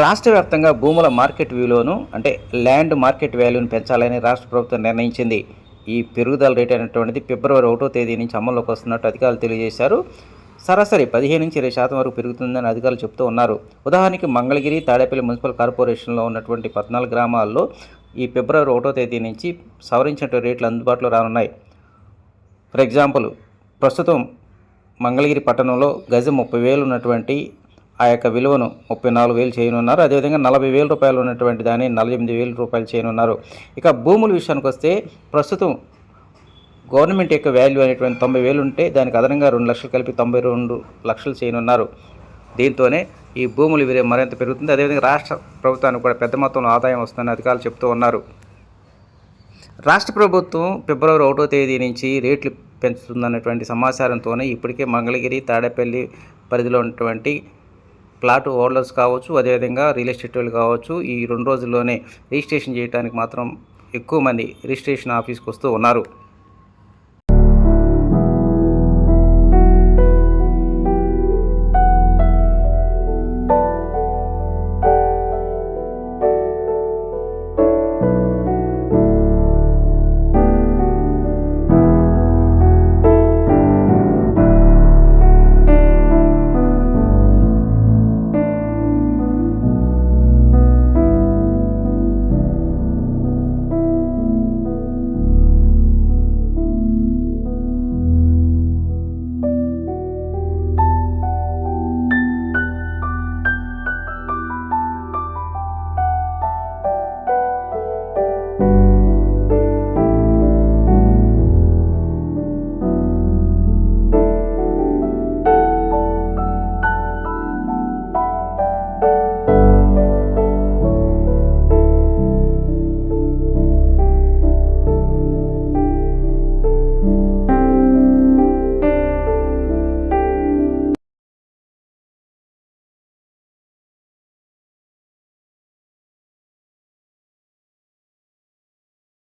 రాష్ట్ర వ్యాప్తంగా భూముల మార్కెట్ విలువను అంటే ల్యాండ్ మార్కెట్ వాల్యూను పెంచాలని రాష్ట్ర ప్రభుత్వం నిర్ణయించింది. ఈ పెరుగుదల రేటు అనేటువంటిది ఫిబ్రవరి 1వ తేదీ నుంచి అమల్లోకి వస్తున్నట్టు అధికారులు తెలియజేశారు. సరాసరి 15-20% వరకు పెరుగుతుందని అధికారులు చెబుతూ ఉన్నారు. ఉదాహరణకి మంగళగిరి, తాడేపల్లి మున్సిపల్ కార్పొరేషన్లో ఉన్నటువంటి 14 గ్రామాల్లో ఈ ఫిబ్రవరి 1వ తేదీ నుంచి సవరించిన రేట్లు అందుబాటులో రానున్నాయి. ఫర్ ఎగ్జాంపుల్, ప్రస్తుతం మంగళగిరి పట్టణంలో గజం 30,000 ఉన్నటువంటి ఆ యొక్క విలువను 34,000 చేయనున్నారు. అదేవిధంగా 40,000 రూపాయలు ఉన్నటువంటి దాన్ని 48,000 రూపాయలు చేయనున్నారు. ఇక భూముల విషయానికి వస్తే ప్రస్తుతం గవర్నమెంట్ యొక్క వాల్యూ అనేటువంటి 90,000 ఉంటే దానికి అదనంగా 2 లక్షలు కలిపి 92 లక్షలు చేయనున్నారు. దీంతోనే ఈ భూముల విలువ మరింత పెరుగుతుంది. అదేవిధంగా రాష్ట్ర ప్రభుత్వానికి కూడా పెద్ద మొత్తంలో ఆదాయం వస్తుందని అధికారులు చెప్తూ ఉన్నారు. రాష్ట్ర ప్రభుత్వం ఫిబ్రవరి 1వ తేదీ నుంచి రేట్లు పెంచుతుందన్నటువంటి సమాచారంతోనే ఇప్పటికే మంగళగిరి, తాడేపల్లి పరిధిలో ఉన్నటువంటి ప్లాట్ హోల్డర్స్ కావచ్చు, అదేవిధంగా రియల్ ఎస్టేట్ వాళ్ళు కావచ్చు, ఈ 2 రోజుల్లోనే రిజిస్ట్రేషన్ చేయడానికి మాత్రం ఎక్కువ మంది రిజిస్ట్రేషన్ ఆఫీస్కి వస్తూ ఉన్నారు.